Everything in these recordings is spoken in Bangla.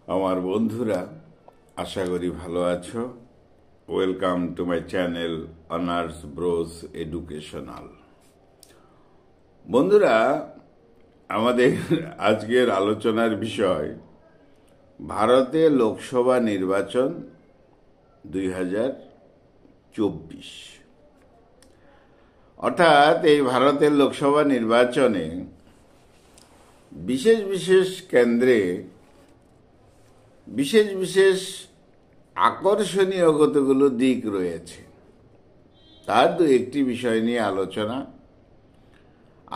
আমার বন্ধুরা, আশা করি ভালো আছো। Welcome to my channel honours bros educational. বন্ধুরা, আমাদের আজকের আলোচনার বিষয় ভারতে লোকসভা নির্বাচন 2024। অর্থাৎ এই ভারতের লোকসভা নির্বাচনে বিশেষ বিশেষ কেন্দ্রে বিশেষ বিশেষ আকর্ষণীয় কতগুলো দিক রয়েছে, তার দু একটি বিষয় নিয়ে আলোচনা।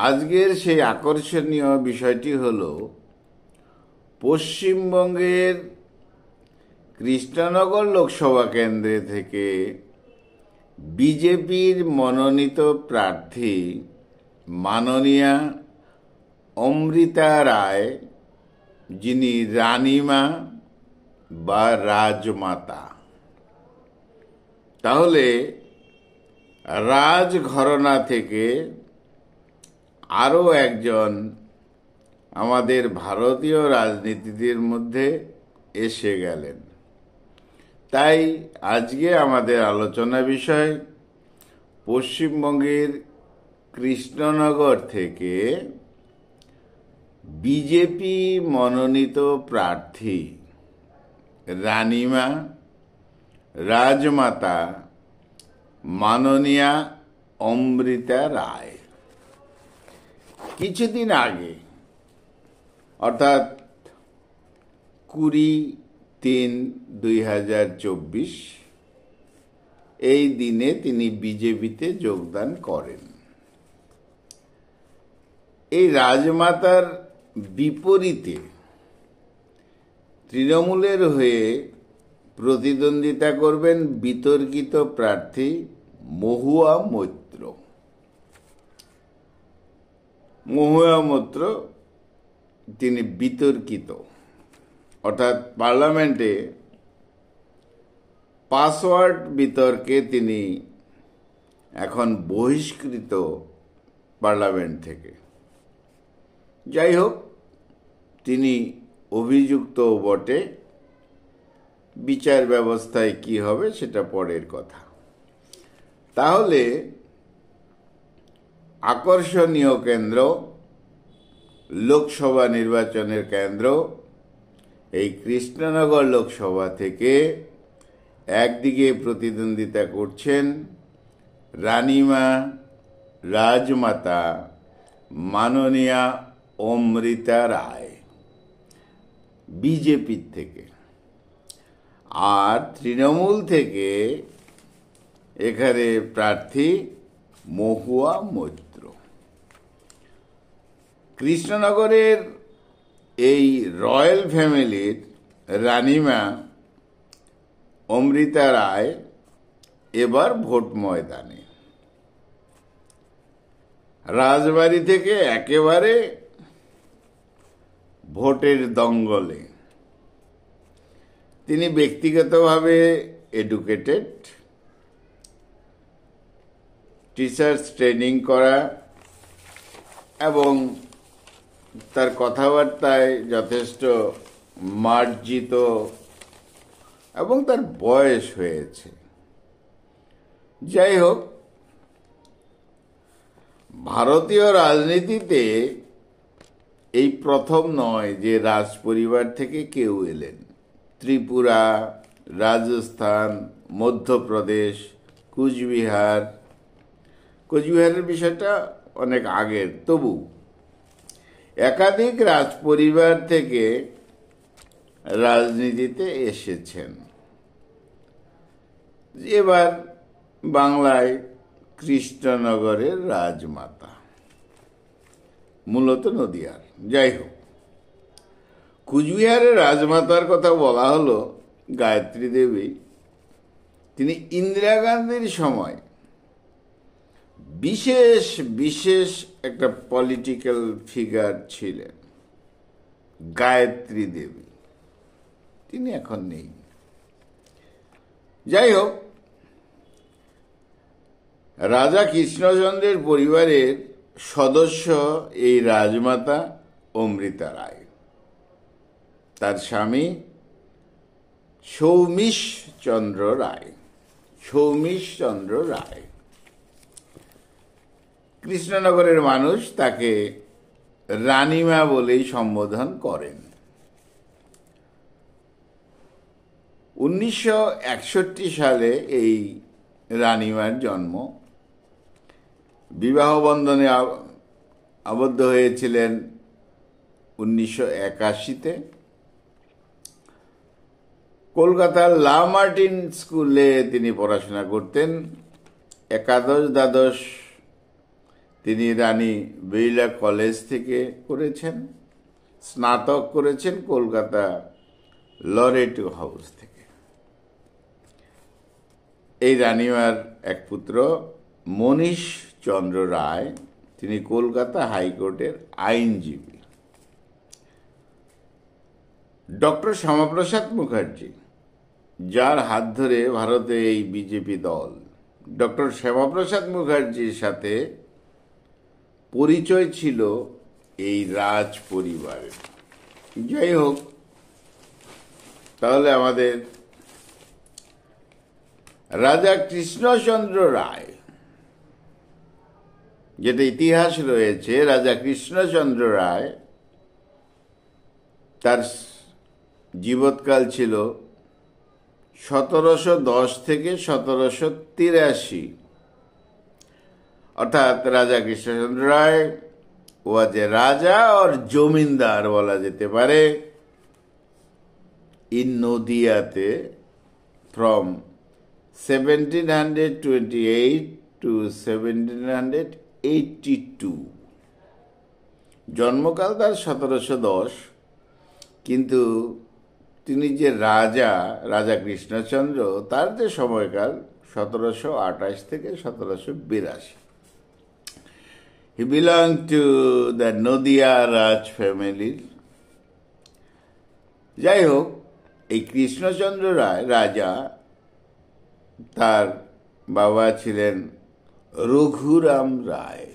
আজকের সেই আকর্ষণীয় বিষয়টি হল পশ্চিমবঙ্গের কৃষ্ণনগর লোকসভা কেন্দ্রে থেকে বিজেপির মনোনীত প্রার্থী মাননীয়া অমৃতা রায়, যিনি রানীমা বা রাজমাতা, তাহলে রাজঘরানা থেকে আরও একজন আমাদের ভারতীয় রাজনীতির মধ্যে এসে গেলেন। তাই আজকে আমাদের আলোচনা বিষয় পশ্চিমবঙ্গের কৃষ্ণনগর থেকে বিজেপি মনোনীত প্রার্থী রানীমা রাজমাতা মাননীয়া অমৃতা রায়। কিছুদিন আগে অর্থাৎ 20-3-2024 এই দিনে তিনি বিজেপিতে যোগদান করেন। এই রাজমাতার বিপরীতে তৃণমূলের হয়ে প্রতিদ্বন্দ্বিতা করবেন বিতর্কিত প্রার্থী মহুয়া মৈত্র। মহুয়া মৈত্র তিনি বিতর্কিত, অর্থাৎ পার্লামেন্টে পাসওয়ার্ড বিতর্কে তিনি এখন বহিষ্কৃত পার্লামেন্ট থেকে। যাই হোক, তিনি অভিযুক্ত বটে, বিচার ব্যবস্থায় কি হবে সেটা পরের কথা। তাহলে আকর্ষণীয় কেন্দ্র, লোকসভা নির্বাচনের কেন্দ্র, এই কৃষ্ণনগর লোকসভা থেকে একদিকে প্রতিদ্বন্দ্বিতা করছেন রানীমা রাজমাতা মাননীয়া অমৃতা রায় বিজেপির থেকে, আর তৃণমূল থেকে এখানে প্রার্থী মহুয়া মৈত্র। কৃষ্ণনগরের এই রয়্যাল ফ্যামিলির রানীমা অমৃতা রায় এবার ভোট ময়দানে। রাজবাড়ি থেকে একেবারে ভোটের দঙ্গলে। তিনি ব্যক্তিগতভাবে এডুকেটেড, টিচার্স ট্রেনিং করা এবং তার কথাবার্তায় যথেষ্ট মার্জিত এবং তার বয়স হয়েছে। যাই হোক, ভারতীয় রাজনীতিতে এই প্রথম নয় যে রাজ পরিবার থেকে কেউ এলেন। ত্রিপুরা, রাজস্থান, মধ্যপ্রদেশ, কোচবিহারের বিষয়টা অনেক আগের, তবু একাধিক রাজ পরিবার থেকে রাজনীতিতে এসেছেন। এবার বাংলায় কৃষ্ণনগরের রাজমাতা, মূলত নদিয়ার। যাই হোক, কুচবিহারের রাজমাতার কথা বলা হলো গায়ত্রী দেবী। তিনি ইন্দিরা গান্ধীর সময় বিশেষ বিশেষ একটা পলিটিক্যাল ফিগার ছিলেন, গায়ত্রী দেবী। তিনি এখন নেই। যাই হোক, রাজা কৃষ্ণচন্দ্রের পরিবারের সদস্য এই রাজমাতা অমৃতা রায়। তার স্বামী সৌমিশচন্দ্র রায়। সৌমিশচন্দ্র রায় কৃষ্ণনগরের মানুষ তাকে রানীমা বলেই সম্বোধন করেন। 1961 সালে এই রানীমার জন্ম। বিবাহ বন্ধনে আবদ্ধ হয়েছিলেন 1981-তে। কলকাতার লা মার্টিন স্কুলে তিনি পড়াশোনা করতেন। একাদশ দ্বাদশ তিনি রানী বিড়লা কলেজ থেকে করেছেন। স্নাতক করেছেন কলকাতা লরেটো হাউস থেকে। এই রানীমার এক পুত্র মনীশ চন্দ্র রায়, তিনি কলকাতা হাইকোর্টের আইনজীবী। ডক্টর শ্যামাপ্রসাদ মুখার্জি, যার হাত ধরে ভারতে এই বিজেপি দল, ডক্টর শ্যামাপ্রসাদ মুখার্জির সাথে পরিচয় ছিল এই রাজ পরিবারের। যাই হোক, তাহলে আমাদের রাজা কৃষ্ণচন্দ্র রায়, যেটা ইতিহাস রয়েছে, রাজা কৃষ্ণচন্দ্র রায়, তার জীবৎকাল ছিল 1710 থেকে 1783। অর্থাৎ রাজা কৃষ্ণচন্দ্র রায় ওয়াজ এ রাজা और জমিদার বলা যেতে পারে ইন নদিয়াতে ফ্রম 1728 to 1782। জন্মকাল তার 1710, কিন্তু তিনি যে রাজা কৃষ্ণচন্দ্র, তার যে সময়কাল 1728 থেকে 1782। He belonged to the Nadia Raj family. যাই হোক, এই কৃষ্ণচন্দ্র রায় রাজা, তার বাবা ছিলেন রঘুরাম রায়।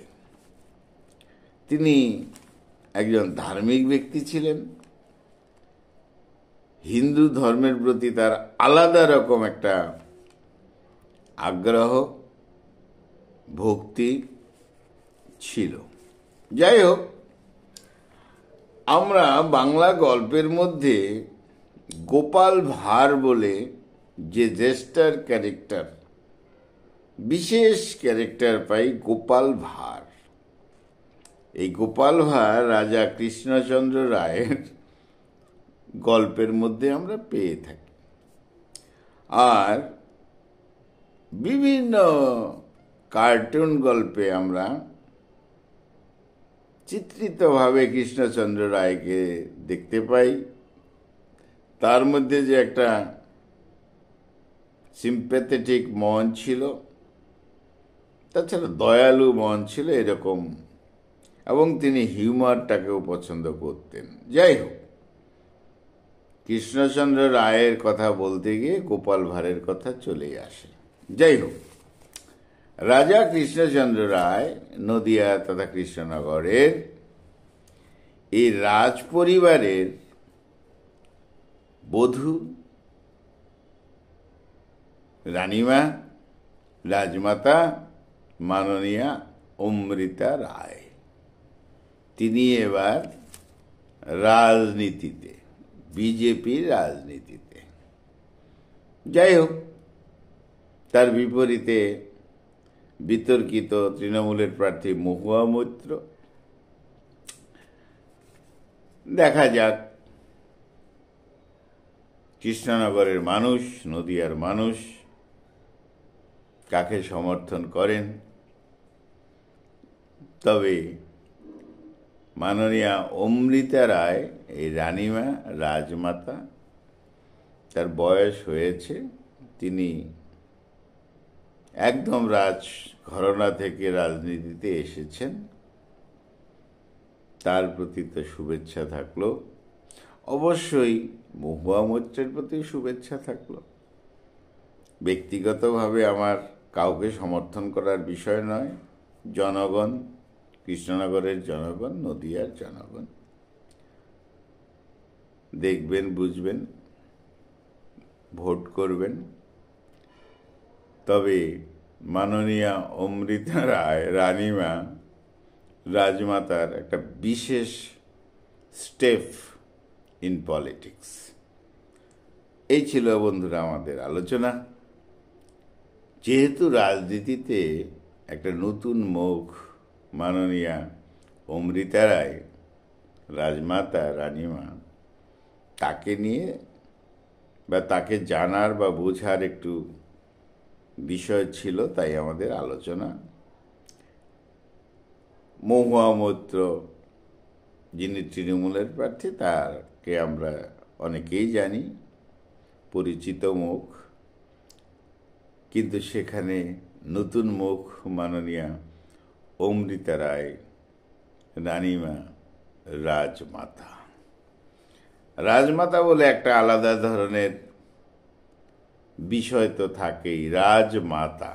তিনি একজন ধার্মিক ব্যক্তি ছিলেন। হিন্দু ধর্মের প্রতি তার আলাদা রকম একটা আগ্রহ, ভক্তি ছিল। যাই হোক, আমরা বাংলা গল্পের মধ্যে গোপাল ভাঁড় বলে যে জ্যেষ্ঠার ক্যারেক্টার, বিশেষ ক্যারেক্টার পাই গোপাল ভাঁড়। এই গোপাল ভাঁড় রাজা কৃষ্ণচন্দ্র রায়ের গল্পের মধ্যে আমরা পেয়ে থাকি। আর বিভিন্ন কার্টুন গল্পে আমরা চিত্রিতভাবে কৃষ্ণচন্দ্র রায়কে দেখতে পাই। তার মধ্যে যে একটা সিম্প্যাথেটিক মন ছিল, তাছাড়া দয়ালু মন ছিল এরকম, এবং তিনি হিউমারটাকেও পছন্দ করতেন। যাই হোক, কৃষ্ণচন্দ্র রায়ের কথা বলতে গিয়ে গোপাল ভাঁড়ের কথা চলে আসে। যাই হোক, রাজা কৃষ্ণচন্দ্র রায় নদিয়া তথা কৃষ্ণনগরের এই রাজ পরিবারের বধূ রানীমা, রাজমাতা মাননীয়া অমৃতা রায়, তিনি এবার রাজনীতিতে, বিজেপির রাজনীতিতে। যাই হোক, তার বিপরীতে বিতর্কিত তৃণমূলের প্রার্থী মহুয়া মৈত্র। দেখা যাক কৃষ্ণনগরের মানুষ, নদিয়ার মানুষ কাকে সমর্থন করেন। তবে মাননীয়া অমৃতা রায়, এই রানীমা, রাজমাতা, তার বয়স হয়েছে, তিনি একদম রাজ ঘরানা থেকে রাজনীতিতে এসেছেন। তার প্রতি তো শুভেচ্ছা থাকলো, অবশ্যই মহুয়া মৈত্রের প্রতি শুভেচ্ছা থাকলো। ব্যক্তিগতভাবে আমার কাউকে সমর্থন করার বিষয় নয়। জনগণ, কৃষ্ণনগরের জনগণ, নদিয়ার জনগণ দেখবেন, বুঝবেন, ভোট করবেন। তবে মাননীয়া অমৃতা রায় রানীমা রাজমাতার একটা বিশেষ স্টেপ ইন পলিটিক্স। এই ছিল বন্ধুরা আমাদের আলোচনা। যেহেতু রাজনীতিতে একটা নতুন মুখ মাননীয়া অমৃতা রায় রাজমাতা রানীমা, তাকে নিয়ে বা তাকে জানার বা বোঝার একটু বিষয় ছিল, তাই আমাদের আলোচনা। মহুয়া মৈত্র যিনি তৃণমূলের প্রার্থী, তাকে আমরা অনেকেই জানি, পরিচিত মুখ, কিন্তু সেখানে নতুন মুখ মাননীয়া অমৃতা রায় রানীমা রাজমাতা। রাজমাতা বলে একটা আলাদা ধরনের বিষয় তো থাকেই, রাজমাতা।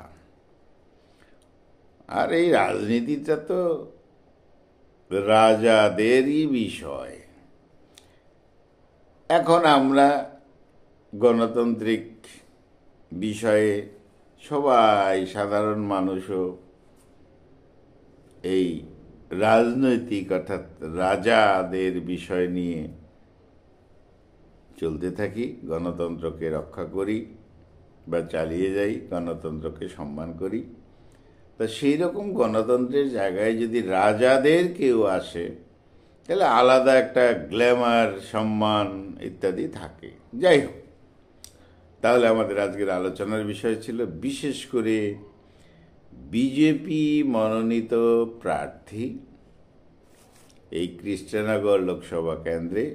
আর এই রাজনীতিটা তো রাজাদেরই বিষয়। এখন আমরা গণতান্ত্রিক বিষয়ে সবাই, সাধারণ মানুষও এই রাজনৈতিক অর্থাৎ রাজাদের বিষয় নিয়ে চলতে থাকি, গণতন্ত্রকে রক্ষা করি বা চালিয়ে যাই, গণতন্ত্রকে সম্মান করি। তা সেই রকম গণতন্ত্রের জায়গায় যদি রাজাদের কেউ আসে, তাহলে আলাদা একটা গ্ল্যামার, সম্মান ইত্যাদি থাকে। যাই হোক, তাহলে আমাদের আজকের আলোচনার বিষয় ছিল বিশেষ করে বিজেপি মনোনীত প্রার্থী এই কৃষ্ণনগর লোকসভা কেন্দ্রে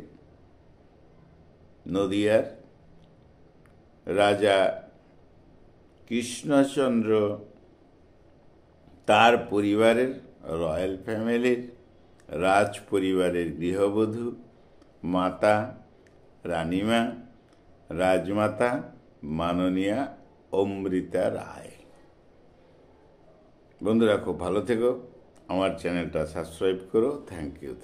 নদিয়ার রাজা কৃষ্ণচন্দ্র, তার পরিবারের, রয়্যাল ফ্যামিলির, রাজ পরিবারের গৃহবধূ মাতা রানীমা রাজমাতা মাননীয়া অমৃতা রায়। বন্ধুরা, খুব ভালো থেকো, আমার চ্যানেলটা সাবস্ক্রাইব করো। Thank you.